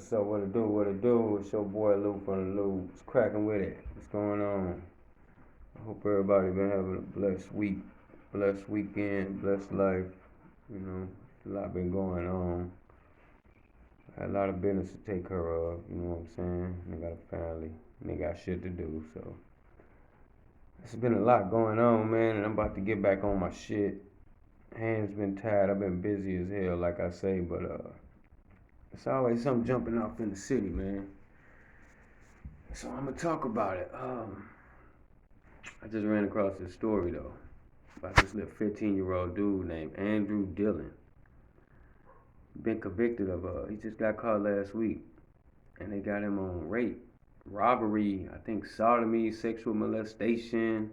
What's up? What it do? What it do? It's your boy Lou from the Lou. It's cracking with it. What's going on? I hope everybody been having a blessed week, blessed weekend, blessed life. You know, a lot been going on. I had a lot of business to take care of. You know what I'm saying? They got a family. And they got shit to do. So it's been a lot going on, man. And I'm about to get back on my shit. Hands been tired. I've been busy as hell, like I say, but it's always something jumping off in the city, man. So I'm gonna talk about it. I just ran across this story though about this little 15-year-old dude named Andrew Dillon. Been convicted of he just got caught last week, and they got him on rape, robbery, I think sodomy, sexual molestation.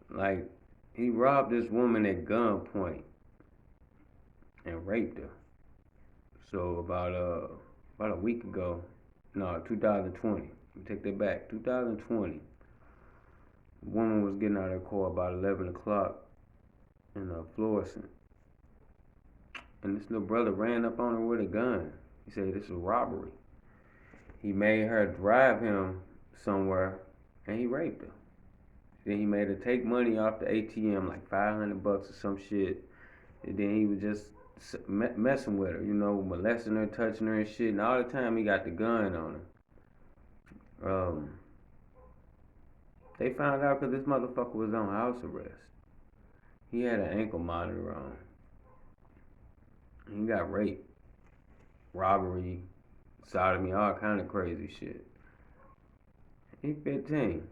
Like he robbed this woman at gunpoint and raped her. So about a week ago, no, 2020. Let me take that back. 2020. The woman was getting out of her car about 11 o'clock in Florissant. And this little brother ran up on her with a gun. He said this is robbery. He made her drive him somewhere and he raped her. Then he made her take money off the ATM, like $500 or some shit. And then he was just messing with her, molesting her, touching her and shit. And all the time he got the gun on her. They found out because this motherfucker was on house arrest. He had an ankle monitor on. He got raped, robbery, sodomy, all kind of crazy shit. He 15.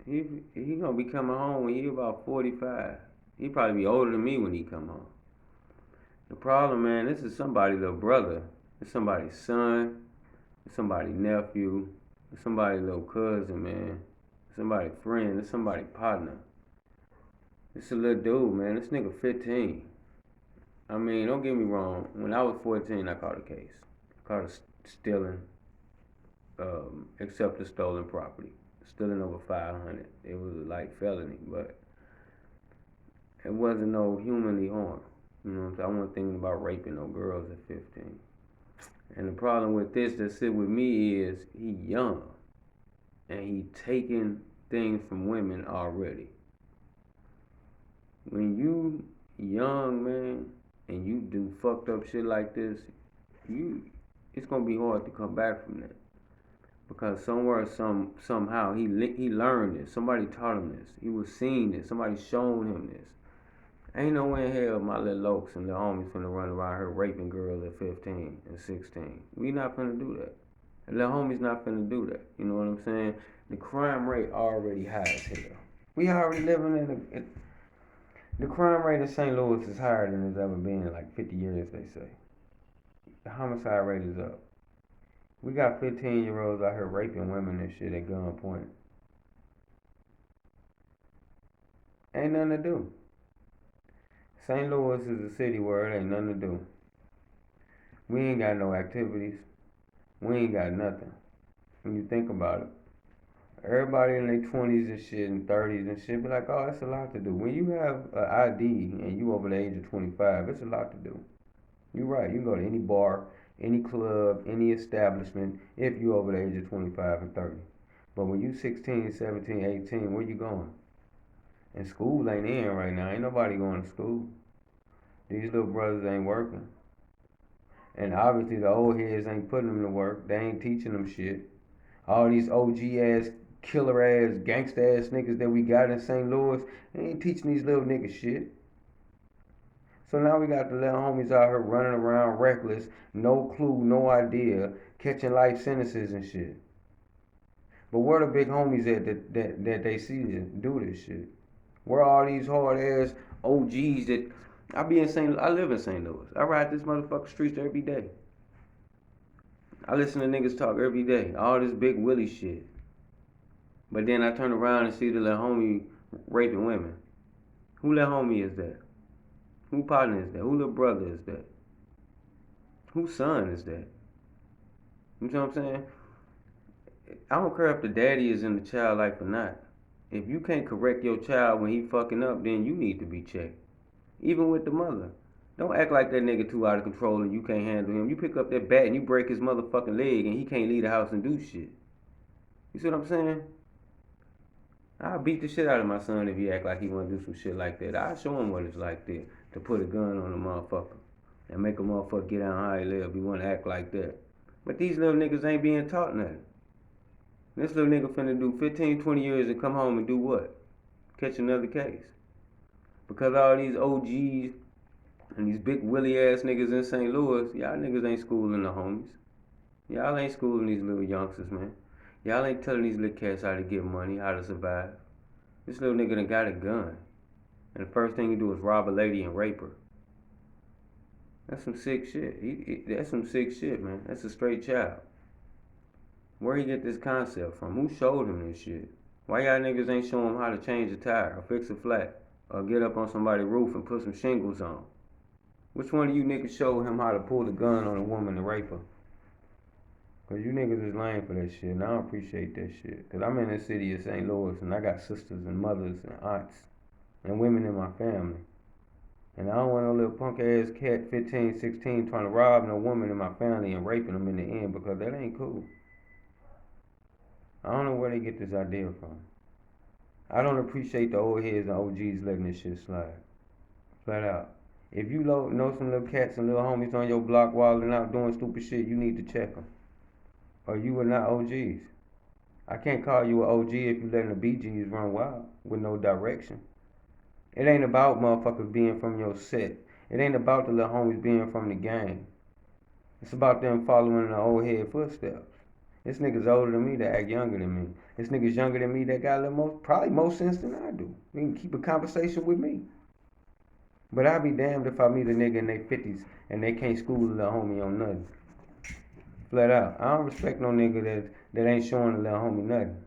He gonna be coming home when he about 45. He probably be older than me when he come home. The problem, man, this is somebody's little brother. It's somebody's son. It's somebody's nephew. It's somebody's little cousin, man. It's somebody's friend. It's somebody's partner. It's a little dude, man. This nigga 15. I mean, don't get me wrong. When I was 14, I caught a case. I caught a stealing, except the stolen property. Stealing over 500. It was a light felony, but it wasn't no humanly harm. You know what I'm saying? I wasn't thinking about raping no girls at 15. And the problem with this that sit with me is he young. And he taking things from women already. When you young, man, and you do fucked up shit like this, it's gonna be hard to come back from that. Because somewhere, somehow, he learned this. Somebody taught him this. He was seeing this. Somebody showing him this. Ain't no way in hell my little lokes and little homies finna run around here raping girls at 15 and 16. We not finna do that. And little homies not finna do that. You know what I'm saying? The crime rate already high as hell. We already living in the crime rate in St. Louis is higher than it's ever been in like 50 years, they say. The homicide rate is up. We got 15-year-olds out here raping women and shit at gunpoint. Ain't nothing to do. St. Louis is a city where it ain't nothing to do. We ain't got no activities. We ain't got nothing. When you think about it. Everybody in their 20s and shit and 30s and shit be like, oh, that's a lot to do. When you have an ID and you over the age of 25, it's a lot to do. You're right. You can go to any bar, any club, any establishment if you over the age of 25 and 30. But when you 16, 17, 18, where you going? And school ain't in right now. Ain't nobody going to school. These little brothers ain't working. And obviously the old heads ain't putting them to work. They ain't teaching them shit. All these OG ass, killer ass, gangsta ass niggas that we got in St. Louis, they ain't teaching these little niggas shit. So now we got the little homies out here running around reckless, no clue, no idea, catching life sentences and shit. But where the big homies at that they see do this shit? Where all these hard ass OGs that I live in St. Louis. I ride this motherfucking streets every day. I listen to niggas talk every day. All this big Willie shit. But then I turn around and see the little homie raping women. Who little homie is that? Who partner is that? Who little brother is that? Whose son is that? You know what I'm saying? I don't care if the daddy is in the child life or not. If you can't correct your child when he fucking up, then you need to be checked. Even with the mother. Don't act like that nigga too out of control and you can't handle him. You pick up that bat and you break his motherfucking leg and he can't leave the house and do shit. You see what I'm saying? I'll beat the shit out of my son if he act like he wanna do some shit like that. I'll show him what it's like to put a gun on a motherfucker and make a motherfucker get out how he live if he wanna act like that. But these little niggas ain't being taught nothing. This little nigga finna do 15, 20 years and come home and do what? Catch another case. Because all these OGs and these big willy ass niggas in St. Louis, y'all niggas ain't schooling the homies. Y'all ain't schooling these little youngsters, man. Y'all ain't telling these little cats how to get money, how to survive. This little nigga done got a gun. And the first thing he do is rob a lady and rape her. That's some sick shit. That's some sick shit, man. That's a straight child. Where he get this concept from? Who showed him this shit? Why y'all niggas ain't show him how to change a tire or fix a flat or get up on somebody's roof and put some shingles on? Which one of you niggas showed him how to pull the gun on a woman and rape her? Cause you niggas is lame for that shit and I don't appreciate that shit. Cause I'm in the city of St. Louis and I got sisters and mothers and aunts and women in my family. And I don't want no little punk ass cat 15, 16 trying to rob no woman in my family and raping them in the end because that ain't cool. I don't know where they get this idea from. I don't appreciate the old heads and OGs letting this shit slide. Flat out. If you know some little cats and little homies on your block wilding out doing stupid shit, you need to check them. Or you are not OGs. I can't call you an OG if you letting the BGs run wild with no direction. It ain't about motherfuckers being from your set. It ain't about the little homies being from the gang. It's about them following in the old head footsteps. This nigga's older than me that act younger than me. This nigga's younger than me that got a little probably more sense than I do. He can keep a conversation with me. But I'll be damned if I meet a nigga in their 50s and they can't school a little homie on nothing. Flat out. I don't respect no nigga that ain't showing a little homie nothing.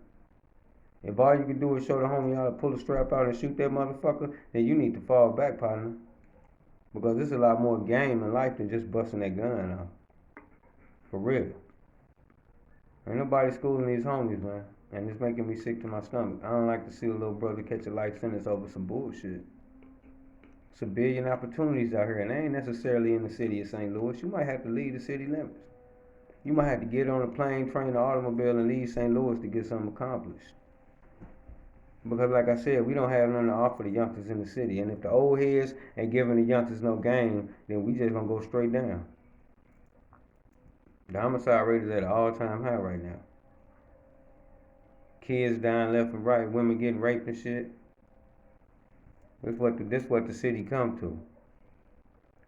If all you can do is show the homie how to pull a strap out and shoot that motherfucker, then you need to fall back, partner. Because there's a lot more game in life than just busting that gun out. For real. Ain't nobody schooling these homies, man. And it's making me sick to my stomach. I don't like to see a little brother catch a life sentence over some bullshit. It's a billion opportunities out here, and they ain't necessarily in the city of St. Louis. You might have to leave the city limits. You might have to get on a plane, train, or automobile, and leave St. Louis to get something accomplished. Because like I said, we don't have nothing to offer the youngsters in the city. And if the old heads ain't giving the youngsters no game, then we just gonna go straight down. The homicide rate is at an all-time high right now. Kids dying left and right, women getting raped and shit. This what the city come to.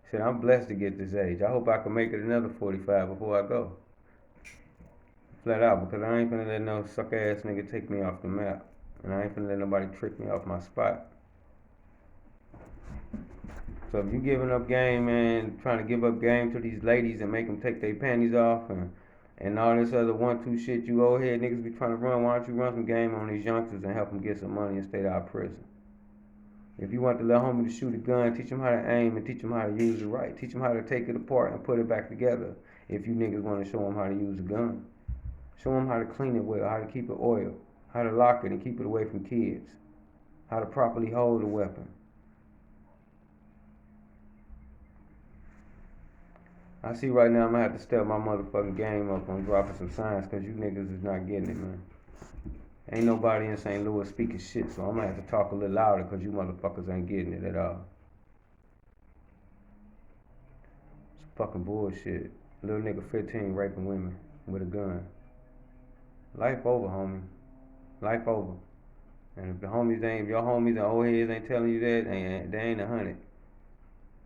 Shit, I'm blessed to get this age. I hope I can make it another 45 before I go. Flat out, because I ain't finna let no suck ass nigga take me off the map. And I ain't finna let nobody trick me off my spot. So if you giving up game, man, trying to give up game to these ladies and make them take their panties off and all this other 1-2 shit you old head niggas be trying to run, why don't you run some game on these youngsters and help them get some money and stay out of prison? If you want the little homie to shoot a gun, teach them how to aim and teach them how to use it right. Teach them how to take it apart and put it back together if you niggas want to show them how to use a gun. Show them how to clean it well, how to keep it oiled, how to lock it and keep it away from kids, how to properly hold a weapon. I see right now I'm gonna have to step my motherfucking game up on dropping some signs because you niggas is not getting it, man. Ain't nobody in St. Louis speaking shit, so I'm gonna have to talk a little louder because you motherfuckers ain't getting it at all. It's fucking bullshit. Little nigga 15 raping women with a gun. Life over, homie. Life over. And if your homies and old heads ain't telling you that, they ain't 100.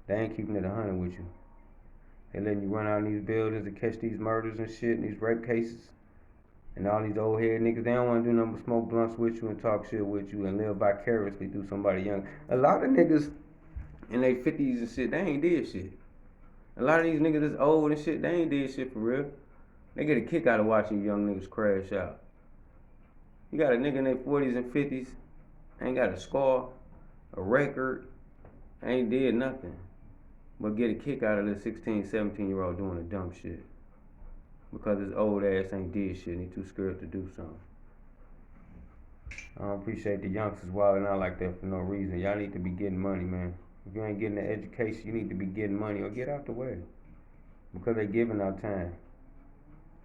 They ain't keeping it 100 with you. They letting you run out in these buildings and catch these murders and shit and these rape cases. And all these old head niggas, they don't want to do nothing but smoke blunts with you and talk shit with you and live vicariously through somebody young. A lot of niggas in their 50s and shit, they ain't did shit. A lot of these niggas that's old and shit, they ain't did shit for real. They get a kick out of watching young niggas crash out. You got a nigga in their 40s and 50s, ain't got a scar, a record, ain't did nothing. But get a kick out of this 16, 17-year-old doing a dumb shit. Because his old ass ain't did shit and he too scared to do something. I don't appreciate the youngsters wilding out like that for no reason. Y'all need to be getting money, man. If you ain't getting the education, you need to be getting money or get out the way. Because they giving out time.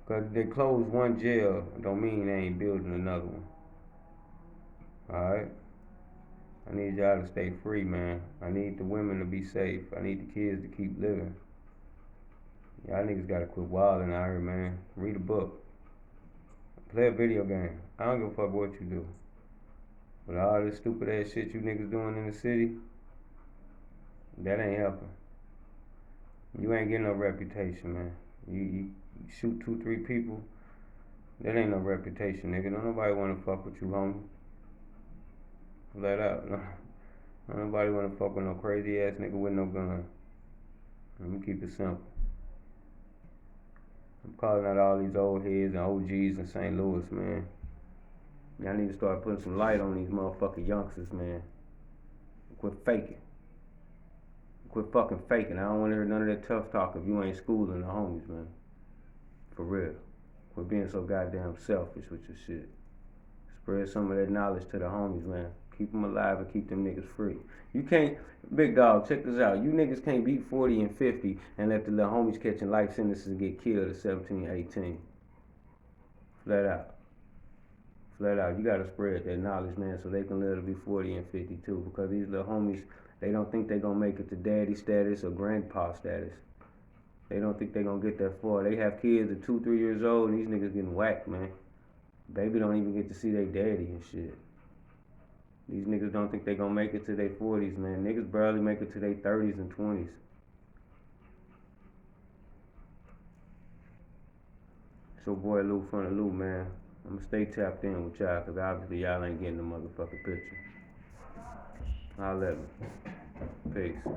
Because they close one jail, don't mean they ain't building another one. Alright? I need y'all to stay free, man. I need the women to be safe. I need the kids to keep living. Y'all niggas gotta quit wilding out here, man. Read a book. Play a video game. I don't give a fuck what you do. But all this stupid ass shit you niggas doing in the city, that ain't helping. You ain't getting no reputation, man. You shoot 2, 3 people, that ain't no reputation, nigga. Don't nobody wanna fuck with you, homie. Let out. Don't nobody wanna fuck with no crazy ass nigga with no gun. Let me keep it simple. I'm calling out all these old heads and OGs in St. Louis, man. Y'all need to start putting some light on these motherfucking youngsters, man. Quit faking. Quit fucking faking. I don't want to hear none of that tough talk if you ain't schooling the homies, man. For real. Quit being so goddamn selfish with your shit. Spread some of that knowledge to the homies, man. Keep them alive and keep them niggas free. You can't, big dog, check this out. You niggas can't beat 40 and 50 and let the little homies catching life sentences and get killed at 17, 18. Flat out. Flat out. You gotta spread that knowledge, man, so they can live to be 40 and 50 too. Because these little homies, they don't think they gonna make it to daddy status or grandpa status. They don't think they gonna get that far. They have kids at 2, 3 years old and these niggas getting whacked, man. Baby don't even get to see their daddy and shit. These niggas don't think they gonna make it to their 40s, man. Niggas barely make it to their 30s and 20s. It's your boy Lou from the Lou, man. I'ma stay tapped in with y'all, cause obviously y'all ain't getting the motherfucking picture. Holla at me. Peace.